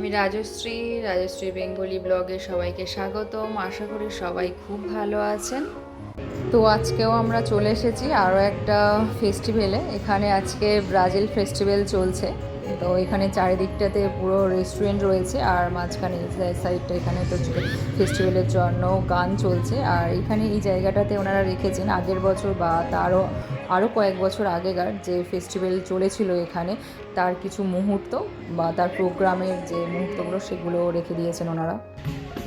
আমি রাজশ্রী রাজশ্রী বেঙ্গলি ব্লগে সবাইকে স্বাগতম। আশা করি সবাই খুব ভালো আছেন। তো আজকেও আমরা চলে এসেছি আরও একটা ফেস্টিভ্যালে। এখানে আজকে ব্রাজিল ফেস্টিভ্যাল চলছে। তো এখানে চারিদিকটাতে পুরো রেস্টুরেন্ট রয়েছে, আর মাঝখানে সাইডটা এখানে তো ফেস্টিভ্যালের জন্য গান চলছে। আর এখানে এই জায়গাটাতে ওনারা রেখেছেন আগের বছর বা আরও কয়েক বছর আগেকার যে ফেস্টিভ্যাল চলেছিল এখানে, তার কিছু মুহূর্ত বা তার প্রোগ্রামের যে মুহূর্তগুলো সেগুলো রেখে দিয়েছেন ওনারা।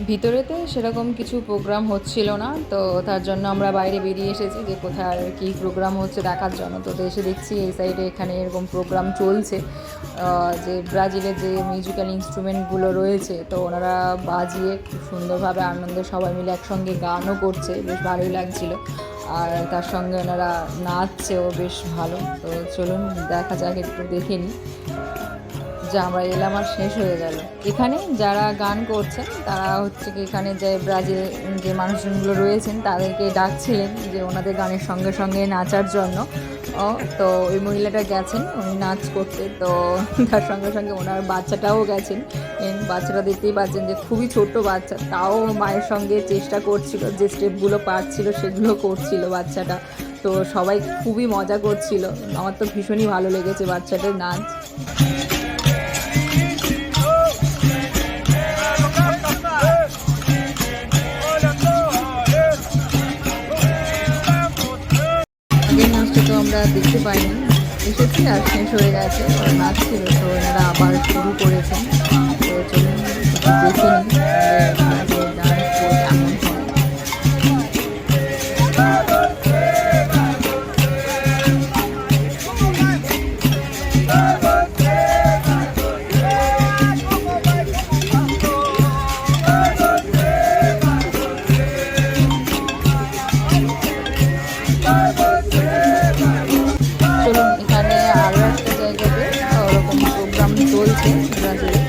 ভিতরেতে সেরকম কিছু প্রোগ্রাম হচ্ছিল না, তো তার জন্য আমরা বাইরে বেরিয়ে এসেছি যে কোথায় আর কী প্রোগ্রাম হচ্ছে দেখার জন্য। তো এসে দেখছি এই সাইডে এখানে এরকম প্রোগ্রাম চলছে, যে ব্রাজিলের যে মিউজিক্যাল ইনস্ট্রুমেন্টগুলো রয়েছে তো ওনারা বাজিয়ে খুব সুন্দরভাবে আনন্দে সবাই মিলে একসঙ্গে গানও করছে, বেশ ভালোই লাগছিল। আর তার সঙ্গে ওনারা নাচছেও বেশ ভালো। তো চলুন দেখা যাক, একটু দেখে নিই। যা আমরা এলাম আর শেষ হয়ে গেল। এখানে যারা গান করছেন তারা হচ্ছে কি এখানে যে ব্রাজিল যে মানুষজনগুলো রয়েছেন তাদেরকে ডাকছিলেন যে ওনাদের গানের সঙ্গে সঙ্গে নাচার জন্য। তো ওই মহিলাটা গেছেন উনি নাচ করতে, তো তার সঙ্গে সঙ্গে ওনার বাচ্চাটাও গেছেন। বাচ্চাটা দেখতেই পাচ্ছেন যে খুবই ছোট্ট বাচ্চা, তাও মায়ের সঙ্গে চেষ্টা করছিল, যে স্টেপগুলো পারছিল সেগুলো করছিল বাচ্চাটা। তো সবাই খুবই মজা করছিল, আমার তো ভীষণই ভালো লেগেছে বাচ্চাটার নাচ। আগের নাচটা তো আমরা দেখতে পাইনি, এসেছি আর শেষ হয়ে গেছে। ওরা নাচ ছিল, তো ওনারা আবার শুরু করেছেন। তো চলুন দেখে নিই ডান্স কেমন হয়। চলুন এখানে আরও একটা জায়গাতে ওরকম প্রোগ্রাম চলছে ব্রাজিলে,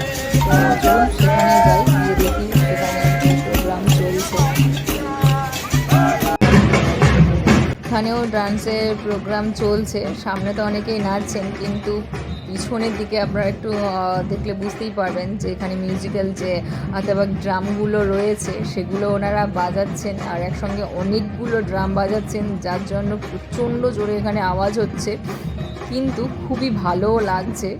তো চলুন সেখানে যাই, গিয়ে দেখি সেখানে প্রোগ্রাম চলছে। এখানেও ডান্সের প্রোগ্রাম চলছে, সামনে তো অনেকেই নাচছেন, কিন্তু পিছনের দিকে আপনারা একটু দেখলে বুঝতেই পারবেন যে এখানে মিউজিক্যাল যে অথবা ড্রামগুলো রয়েছে সেগুলো ওনারা বাজাচ্ছেন, আর একসঙ্গে অনেকগুলো ড্রাম বাজাচ্ছেন, যার জন্য প্রচণ্ড জোরে এখানে আওয়াজ হচ্ছে, কিন্তু খুবই ভালোও লাগছে।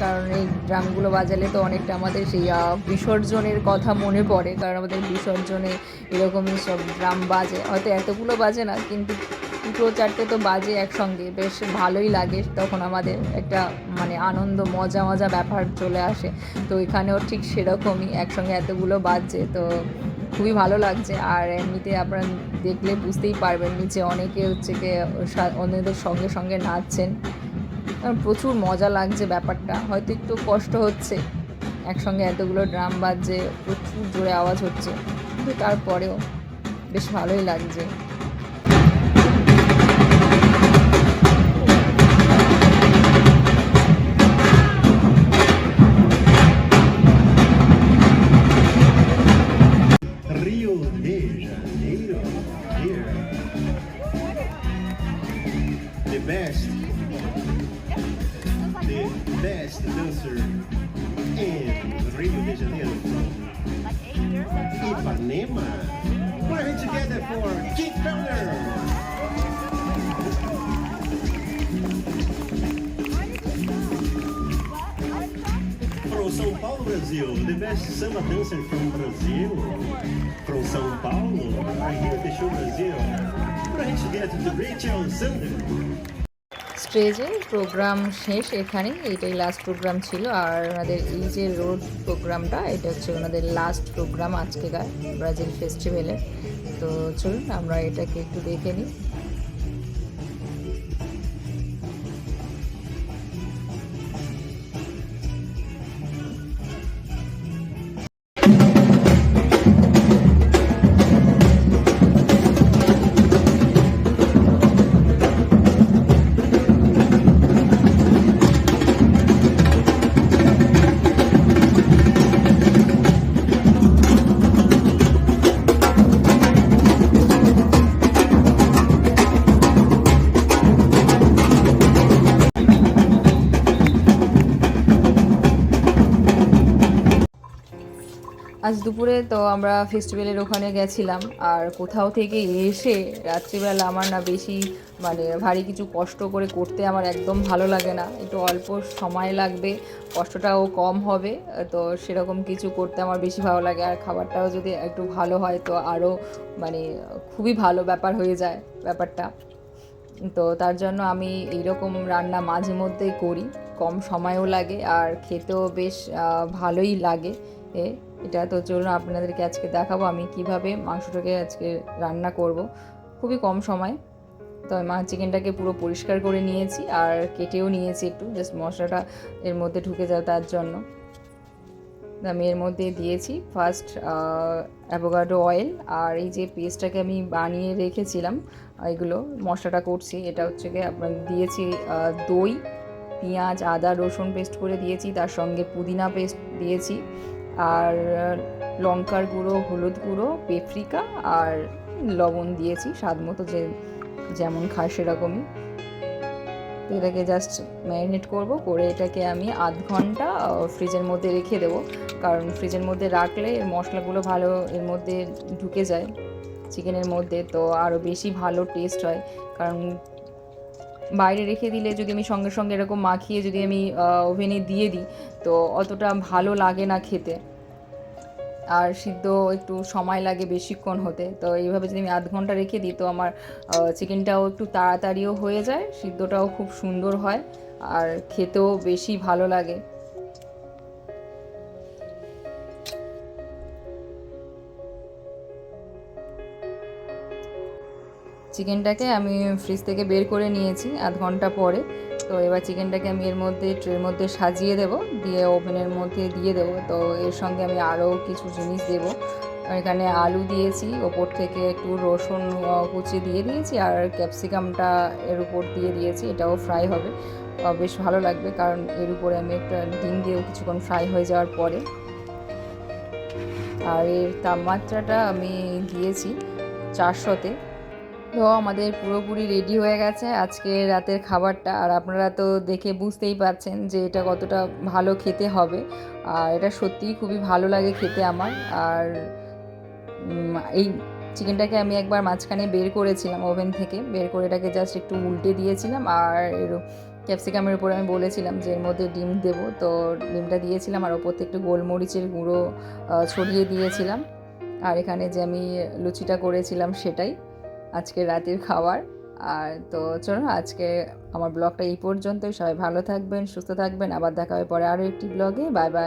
কারণ এই ড্রামগুলো বাজালে তো অনেকটা আমাদের সেই বিসর্জনের কথা মনে পড়ে, কারণ আমাদের বিসর্জনে এরকমই সব ড্রাম বাজে, হয়তো এতগুলো বাজে না কিন্তু দুটো চারটে তো বাজে একসঙ্গে, বেশ ভালোই লাগে। তখন আমাদের একটা মানে আনন্দ মজা মজা ব্যাপার চলে আসে। তো এখানেও ঠিক সেরকমই একসঙ্গে এতগুলো বাজছে, তো খুবই ভালো লাগছে। আর এমনিতে আপনারা দেখলে বুঝতেই পারবেন নিচে অনেকে হচ্ছে কি অন্যদের সঙ্গে সঙ্গে নাচছেন, কারণ প্রচুর মজা লাগছে ব্যাপারটা। হয়তো একটু কষ্ট হচ্ছে, একসঙ্গে এতগুলো ড্রাম বাজছে, প্রচুর জোরে আওয়াজ হচ্ছে, কিন্তু তারপরেও বেশ ভালোই লাগছে। Rio de Janeiro, here. The best dancer in Rio de Janeiro from Ipanema. Put it together for Keith Felder. From São Paulo, Brazil, the best samba dancer from Brazil, from São Paulo, are here to show Brazil. Put it together to Rachel Sander. স্টেজে programme শেষ, এখানে এইটাই last programme ছিল। আর ওনাদের এই যে road প্রোগ্রামটা, এটা হচ্ছে ওনাদের লাস্ট প্রোগ্রাম আজকেকার ব্রাজিল ফেস্টিভ্যালের। তো চলুন আমরা এটাকে একটু দেখে নিই। আজ দুপুরে তো আমরা ফেস্টিভ্যালের ওখানে গেছিলাম, আর কোথাও থেকে এসে রাত্রিবেলা আমার না বেশি মানে ভারী কিছু কষ্ট করে করতে আমার একদম ভালো লাগে না। একটু অল্প সময় লাগবে, কষ্টটাও কম হবে, তো সেরকম কিছু করতে আমার বেশি ভালো লাগে। আর খাবারটাও যদি একটু ভালো হয় তো আরও মানে খুবই ভালো ব্যাপার হয়ে যায় ব্যাপারটা। তো তার জন্য আমি এইরকম রান্না মাঝে মধ্যেই করি, কম সময়ও লাগে আর খেতেও বেশ ভালোই লাগে। এটা তো চলুন আপনাদেরকে আজকে দেখাবো আমি কিভাবে মাংসটাকে আজকে রান্না করব। খুবই কম সময়। তো আমি চিকেনটাকে পুরো পরিষ্কার করে নিয়েছি আর কেটেও নিয়েছি, একটু জাস্ট মশলাটা এর মধ্যে ঢুকে যায় তার জন্য। আমি এর মধ্যে দিয়েছি ফার্স্ট অ্যাভোকাডো অয়েল, আর এই যে পেস্টটাকে আমি বানিয়ে রেখেছিলাম এগুলো মশলাটা করছি, এটা হচ্ছে গিয়ে আপনার দিয়েছি দই, পেঁয়াজ, আদা, রসুন পেস্ট করে দিয়েছি, তার সঙ্গে পুদিনা পেস্ট দিয়েছি, আর লঙ্কার গুঁড়ো, হলুদ গুঁড়ো, পেপরিকা আর লবণ দিয়েছি স্বাদ মতো, যেমন খায় সেরকমই। তো এটাকে জাস্ট ম্যারিনেট করব, করে এটাকে আমি আধ ঘন্টা ফ্রিজের মধ্যে রেখে দেবো, কারণ ফ্রিজের মধ্যে রাখলে মশলাগুলো ভালো এর মধ্যে ঢুকে যায় চিকেনের মধ্যে, তো আরও বেশি ভালো টেস্ট হয়। কারণ বাইরে রেখে দিলে যদি আমি সঙ্গে সঙ্গে এরকম মাখিয়ে যদি আমি ওভেনে দিয়ে দিই তো অতটা ভালো লাগে না খেতে, আর সিদ্ধ একটু সময় লাগে বেশিক্ষণ হতে। তো এইভাবে যদি আমি আধ ঘন্টা রেখে দিই তো আমার চিকেনটাও একটু তাড়াতাড়িও হয়ে যায়, সিদ্ধটাও খুব সুন্দর হয় আর খেতেও বেশি ভালো লাগে। চিকেনটাকে আমি ফ্রিজ থেকে বের করে নিয়েছি আধ ঘন্টা পরে। তো এবার চিকেনটাকে আমি এর মধ্যে ট্রের মধ্যে সাজিয়ে দেব, দিয়ে ওভেনের মধ্যে দিয়ে দেবো। তো এর সঙ্গে আমি আরও কিছু জিনিস দেবো, এখানে আলু দিয়েছি, ওপর থেকে একটু রসুন কুচি দিয়ে দিয়েছি, আর ক্যাপসিকামটা এর উপর দিয়ে দিয়েছি, এটাও ফ্রাই হবে, বেশ ভালো লাগবে, কারণ এর উপরে আমি একটা ডিম দিয়েও কিছুক্ষণ ফ্রাই হয়ে যাওয়ার পরে। আর এর তাপমাত্রাটা আমি দিয়েছি 400-তে। তো আমাদের পুরোপুরি রেডি হয়ে গেছে আজকে রাতের খাবারটা, আর আপনারা তো দেখে বুঝতেই পারছেন যে এটা কতটা ভালো খেতে হবে, আর এটা সত্যিই খুবই ভালো লাগে খেতে আমার। আর এই চিকেনটাকে আমি একবার মাঝখানে বের করেছিলাম ওভেন থেকে, বের করে এটাকে জাস্ট একটু উল্টে দিয়েছিলাম, আর এর ক্যাপসিকামের উপরে আমি বলেছিলাম যে এর মধ্যে ডিম দেবো, তো ডিমটা দিয়েছিলাম, আর ওপর থেকে একটু গোলমরিচের গুঁড়ো ছড়িয়ে দিয়েছিলাম। আর এখানে যে আমি লুচিটা করেছিলাম সেটাই আজকে রাতের খাবার। আর তো চলো আজকে আমার ব্লগটা এই পর্যন্তই। সবাই ভালো থাকবেন, সুস্থ থাকবেন, আবার দেখা হবে পরে আরও একটি ব্লগে। Bye bye.